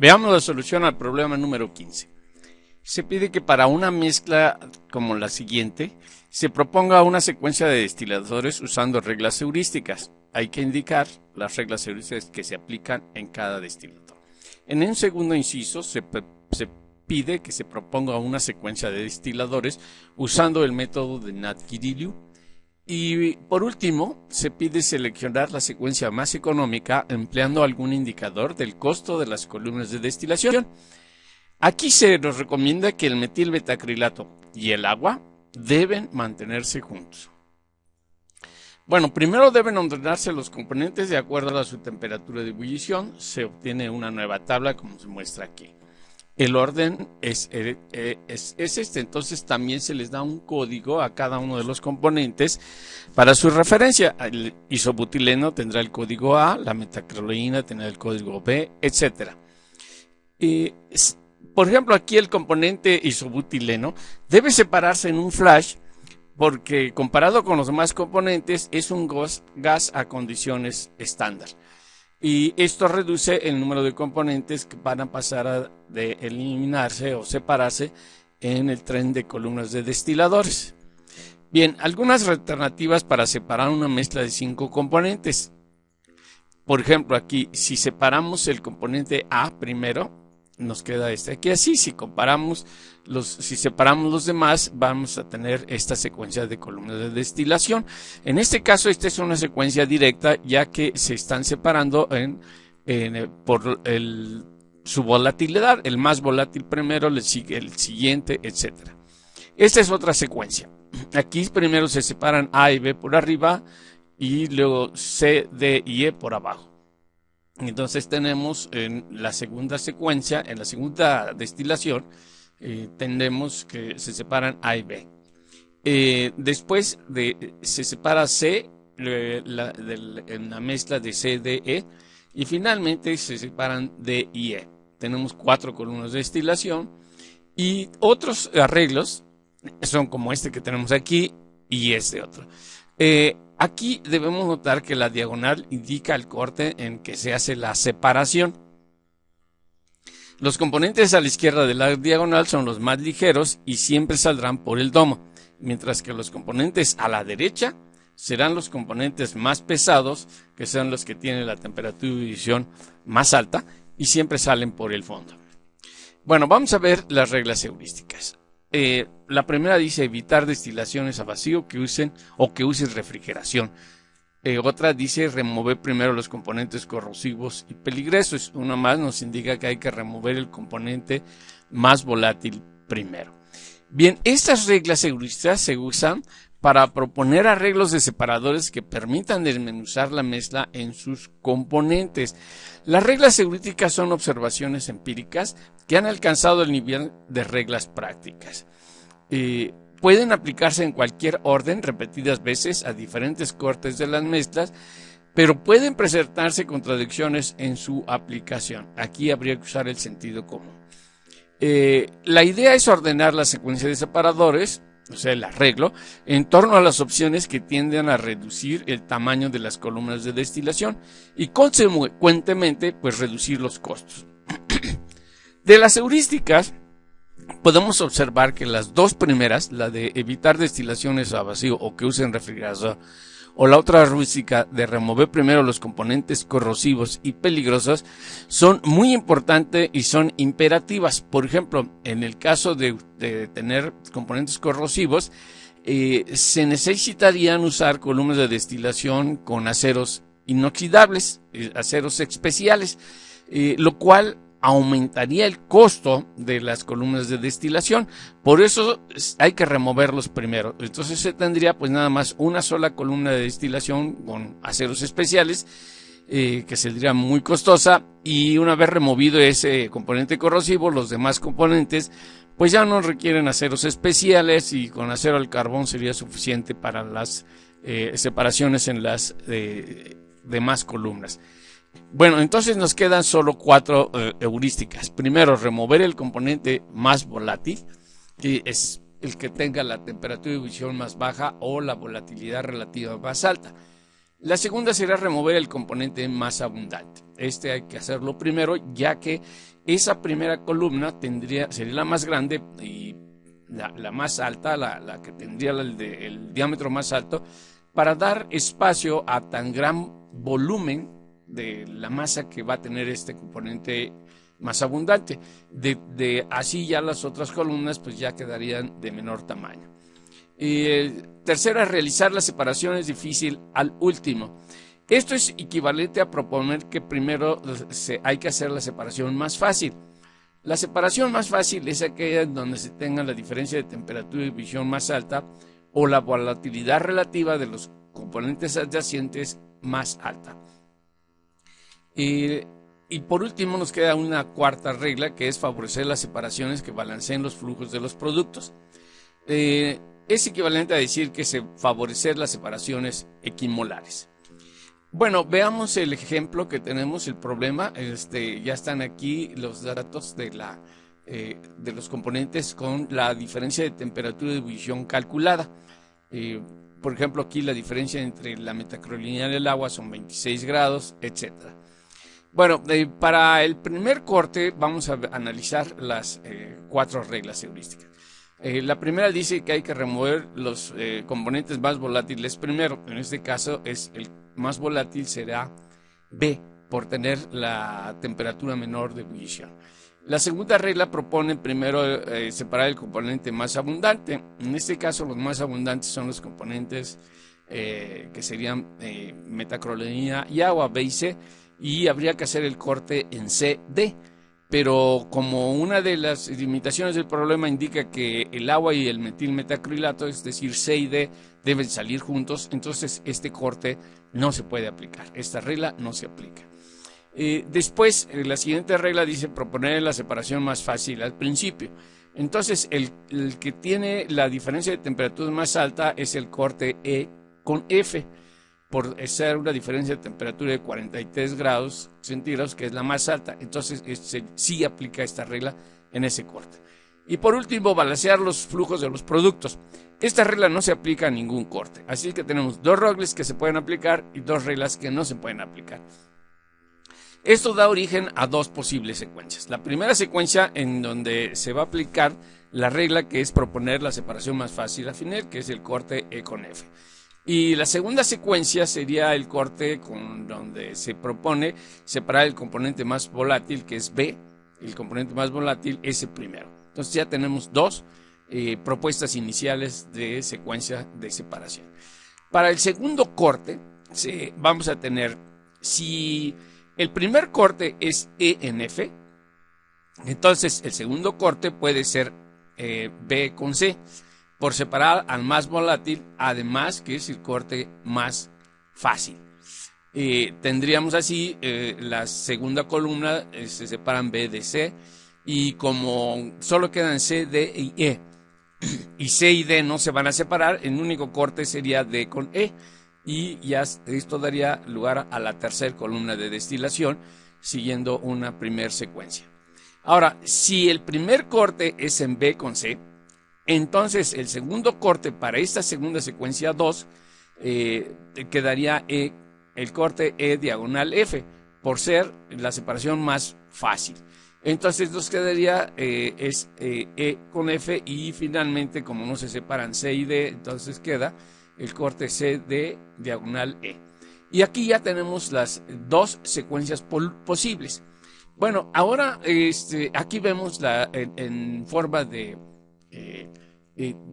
Veamos la solución al problema número 15. Se pide que para una mezcla como la siguiente se proponga una secuencia de destiladores usando reglas heurísticas. Hay que indicar las reglas heurísticas que se aplican en cada destilador. En un segundo inciso se pide que se proponga una secuencia de destiladores usando el método de Natt-Gidillo. Y por último, se pide seleccionar la secuencia más económica empleando algún indicador del costo de las columnas de destilación. Aquí se nos recomienda que el metilbetacrilato y el agua deben mantenerse juntos. Bueno, primero deben ordenarse los componentes de acuerdo a su temperatura de ebullición. Se obtiene una nueva tabla como se muestra aquí. El orden es este, entonces también se les da un código a cada uno de los componentes para su referencia. El isobutileno tendrá el código A, la metacroloína tendrá el código B, etc. Por ejemplo, aquí el componente isobutileno debe separarse en un flash porque comparado con los demás componentes es un gas a condiciones estándar. Y esto reduce el número de componentes que van a pasar de eliminarse o separarse en el tren de columnas de destiladores. Bien, algunas alternativas para separar una mezcla de 5 componentes. Por ejemplo, aquí, si separamos el componente A primero, nos queda este aquí así. Si separamos los demás, vamos a tener esta secuencia de columnas de destilación. En este caso, esta es una secuencia directa, ya que se están separando por su volatilidad. El más volátil primero, le sigue el siguiente, etc. Esta es otra secuencia. Aquí primero se separan A y B por arriba y luego C, D y E por abajo. Entonces tenemos en la segunda secuencia, en la segunda destilación, tenemos que se separan A y B. Después se separa C en la mezcla de C, D, E y finalmente se separan D y E. Tenemos 4 columnas de destilación y otros arreglos son como este que tenemos aquí y este otro. Aquí debemos notar que la diagonal indica el corte en que se hace la separación. Los componentes a la izquierda de la diagonal son los más ligeros y siempre saldrán por el domo, mientras que los componentes a la derecha serán los componentes más pesados, que son los que tienen la temperatura de ebullición más alta y siempre salen por el fondo. Bueno, vamos a ver las reglas heurísticas. La primera dice evitar destilaciones a vacío que usen refrigeración. Otra dice remover primero los componentes corrosivos y peligrosos. Una más nos indica que hay que remover el componente más volátil primero. Bien, estas reglas heurísticas se usan para proponer arreglos de separadores que permitan desmenuzar la mezcla en sus componentes. Las reglas heurísticas son observaciones empíricas que han alcanzado el nivel de reglas prácticas. Pueden aplicarse en cualquier orden repetidas veces a diferentes cortes de las mezclas, pero pueden presentarse contradicciones en su aplicación. Aquí habría que usar el sentido común. La idea es ordenar la secuencia de separadores, o sea, el arreglo, en torno a las opciones que tienden a reducir el tamaño de las columnas de destilación y consecuentemente, pues reducir los costos. De las heurísticas, podemos observar que las dos primeras, la de evitar destilaciones a vacío o que usen refrigeración, o la otra heurística de remover primero los componentes corrosivos y peligrosos, son muy importantes y son imperativas. Por ejemplo, en el caso de tener componentes corrosivos, se necesitarían usar columnas de destilación con aceros inoxidables, aceros especiales, lo cual aumentaría el costo de las columnas de destilación. Por eso hay que removerlos primero. Entonces se tendría pues nada más una sola columna de destilación con aceros especiales, que sería muy costosa, y una vez removido ese componente corrosivo, los demás componentes pues ya no requieren aceros especiales y con acero al carbón sería suficiente para las separaciones en las demás columnas. Bueno, entonces nos quedan solo 4 heurísticas. Primero, remover el componente más volátil, que es el que tenga la temperatura de ebullición más baja o la volatilidad relativa más alta. La segunda será remover el componente más abundante. Este hay que hacerlo primero, ya que esa primera columna sería la más grande y la más alta, la que tendría el diámetro más alto, para dar espacio a tan gran volumen de la masa que va a tener este componente más abundante. Así ya las otras columnas pues ya quedarían de menor tamaño. Tercera, realizar la separación es difícil al último. Esto es equivalente a proponer que primero hay que hacer la separación más fácil. La separación más fácil es aquella en donde se tenga la diferencia de temperatura y ebullición más alta o la volatilidad relativa de los componentes adyacentes más alta. Y por último nos queda una cuarta regla, que es favorecer las separaciones que balanceen los flujos de los productos. Es equivalente a decir que favorecer las separaciones equimolares. Bueno, veamos el ejemplo que tenemos, el problema. Ya están aquí los datos de los componentes con la diferencia de temperatura de ebullición calculada. Por ejemplo, aquí la diferencia entre la metacrolineal y el agua son 26 grados, etc. Bueno, para el primer corte vamos a analizar las 4 reglas heurísticas. La primera dice que hay que remover los componentes más volátiles primero. En este caso el más volátil será B, por tener la temperatura menor de ebullición. La segunda regla propone primero separar el componente más abundante. En este caso los más abundantes son los componentes que serían metacrolineal y agua, B y C, y habría que hacer el corte en C, D. Pero como una de las limitaciones del problema indica que el agua y el metilmetacrilato, es decir, C y D, deben salir juntos, entonces este corte no se puede aplicar. Esta regla no se aplica. Después, la siguiente regla dice proponer la separación más fácil al principio. Entonces, el que tiene la diferencia de temperatura más alta es el corte E con F, por ser una diferencia de temperatura de 43 grados centígrados, que es la más alta. Entonces sí aplica esta regla en ese corte. Y por último, balancear los flujos de los productos. Esta regla no se aplica a ningún corte, así que tenemos 2 reglas que se pueden aplicar y 2 reglas que no se pueden aplicar. Esto da origen a 2 posibles secuencias. La primera secuencia, en donde se va a aplicar la regla que es proponer la separación más fácil al final, que es el corte E con F. Y la segunda secuencia sería el corte donde se propone separar el componente más volátil, que es B, el componente más volátil es el primero. Entonces ya tenemos 2 propuestas iniciales de secuencia de separación. Para el segundo corte vamos a tener, si el primer corte es E en F, entonces el segundo corte puede ser B con C, por separar al más volátil, además que es el corte más fácil. Tendríamos así la segunda columna, se separan B de C, y como solo quedan C, D y E, y C y D no se van a separar, el único corte sería D con E, y ya esto daría lugar a la tercera columna de destilación, siguiendo una primera secuencia. Ahora, si el primer corte es en B con C, entonces el segundo corte para esta segunda secuencia 2 quedaría el corte E diagonal F, por ser la separación más fácil. Entonces nos quedaría E con F, y finalmente, como no se separan C y D, entonces queda el corte C D diagonal E. Y aquí ya tenemos las 2 secuencias posibles. Bueno, ahora aquí vemos en forma de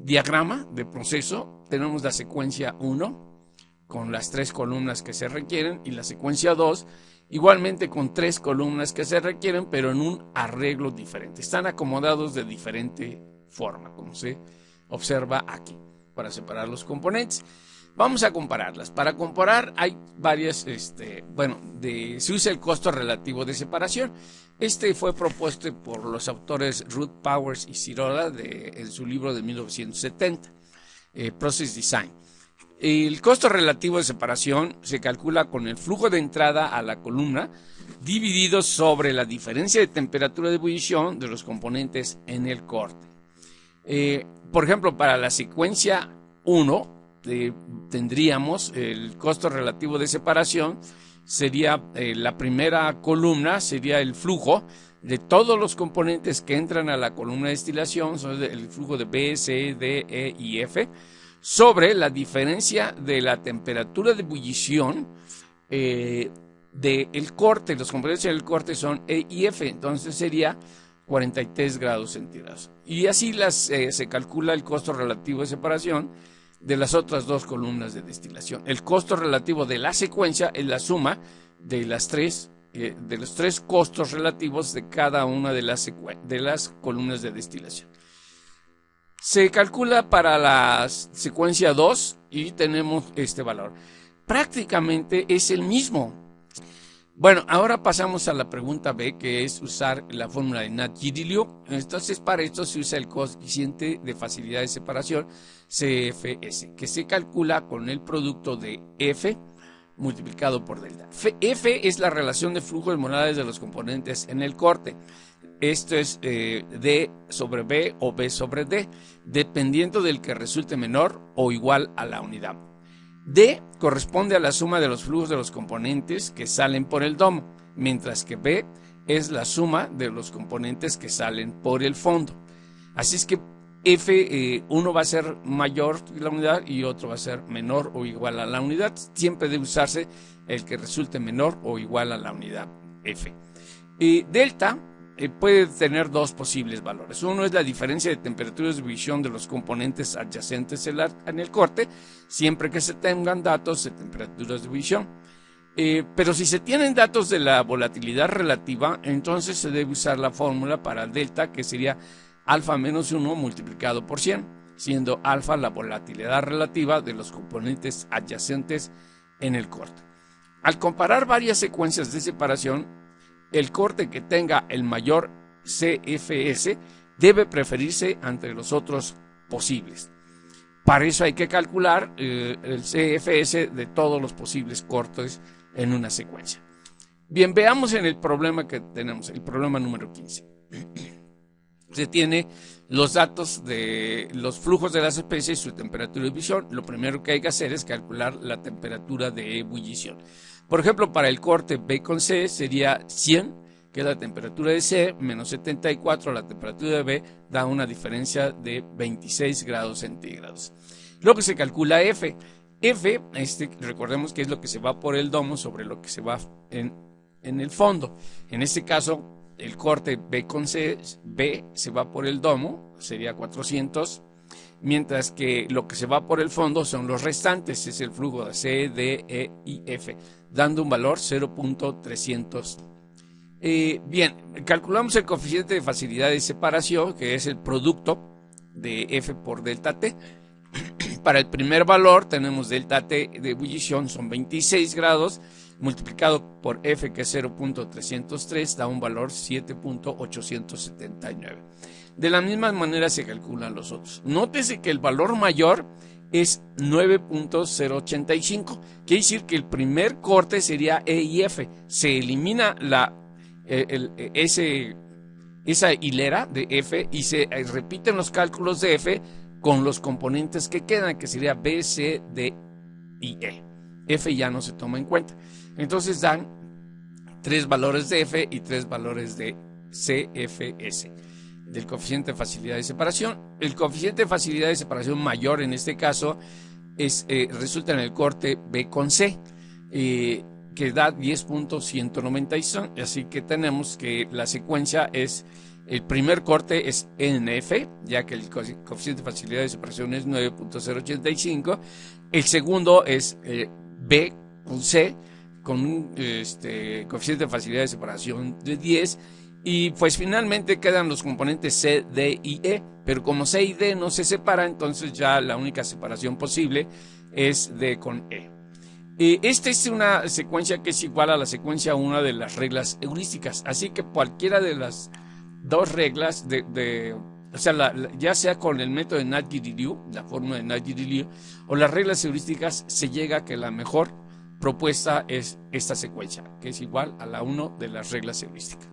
diagrama de proceso, tenemos la secuencia 1 con las 3 columnas que se requieren, y la secuencia 2 igualmente con 3 columnas que se requieren, pero en un arreglo diferente. Están acomodados de diferente forma, como se observa aquí, para separar los componentes. Vamos a compararlas. Para comparar hay varias, se usa el costo relativo de separación. Este fue propuesto por los autores Ruth Powers y Sirola en su libro de 1970, Process Design. El costo relativo de separación se calcula con el flujo de entrada a la columna dividido sobre la diferencia de temperatura de ebullición de los componentes en el corte. Por ejemplo, para la secuencia 1, tendríamos el costo relativo de separación, sería la primera columna, sería el flujo de todos los componentes que entran a la columna de destilación, son el flujo de B, C, D, E y F, sobre la diferencia de la temperatura de ebullición del corte. Los componentes del corte son E y F, entonces sería 43 grados centígrados. Y así se calcula el costo relativo de separación de las otras dos columnas de destilación. El costo relativo de la secuencia es la suma de los tres costos relativos de cada una de las columnas de destilación. Se calcula para la secuencia 2 y tenemos este valor. Prácticamente es el mismo. Bueno, ahora pasamos a la pregunta B, que es usar la fórmula de Nash-Gidillieu. Entonces, para esto se usa el coeficiente de facilidad de separación, CFS, que se calcula con el producto de F multiplicado por delta. F es la relación de flujo de molares de los componentes en el corte. Esto es D sobre B o B sobre D, dependiendo del que resulte menor o igual a la unidad. D corresponde a la suma de los flujos de los componentes que salen por el domo, mientras que B es la suma de los componentes que salen por el fondo. Así es que F, uno va a ser mayor que la unidad y otro va a ser menor o igual a la unidad. Siempre debe usarse el que resulte menor o igual a la unidad F. Delta puede tener dos posibles valores. Uno es la diferencia de temperaturas de ebullición de los componentes adyacentes en el corte, siempre que se tengan datos de temperaturas de ebullición. Pero si se tienen datos de la volatilidad relativa, entonces se debe usar la fórmula para delta, que sería alfa menos 1 multiplicado por 100, siendo alfa la volatilidad relativa de los componentes adyacentes en el corte. Al comparar varias secuencias de separación, el corte que tenga el mayor CFS debe preferirse entre los otros posibles. Para eso hay que calcular el CFS de todos los posibles cortes en una secuencia. Bien, veamos en el problema que tenemos, el problema número 15. Se tiene los datos de los flujos de las especies y su temperatura de ebullición. Lo primero que hay que hacer es calcular la temperatura de ebullición. Por ejemplo, para el corte B con C sería 100, que es la temperatura de C, menos 74, la temperatura de B, da una diferencia de 26 grados centígrados. Luego se calcula F. F, recordemos que es lo que se va por el domo sobre lo que se va en el fondo. En este caso, el corte B con C, B se va por el domo, sería 400, mientras que lo que se va por el fondo son los restantes, es el flujo de C, D, E y F, dando un valor 0.300. Bien, calculamos el coeficiente de facilidad de separación, que es el producto de F por delta T. Para el primer valor tenemos delta T de ebullición, son 26 grados, multiplicado por F, que es 0.303, da un valor 7.879. De la misma manera se calculan los otros. Nótese que el valor mayor es 9.085. Quiere decir que el primer corte sería E y F. Se elimina esa hilera de F y se repiten los cálculos de F con los componentes que quedan, que sería B, C, D y E. F ya no se toma en cuenta. Entonces dan 3 valores de F y 3 valores de CFS del coeficiente de facilidad de separación. El coeficiente de facilidad de separación mayor en este caso resulta en el corte B con C, que da 10.196, así que tenemos que la secuencia es, el primer corte es NF, ya que el coeficiente de facilidad de separación es 9.085, el segundo es B con C, con un coeficiente de facilidad de separación de 10, y pues finalmente quedan los componentes C, D y E, pero como C y D no se separan, entonces ya la única separación posible es D con E. Esta es una secuencia que es igual a la secuencia 1 de las reglas heurísticas, así que cualquiera de las dos reglas, o sea, ya sea con el método de Nash-Gidillieu, la fórmula de Nash-Gidillieu, o las reglas heurísticas, se llega a que la mejor propuesta es esta secuencia, que es igual a la 1 de las reglas heurísticas.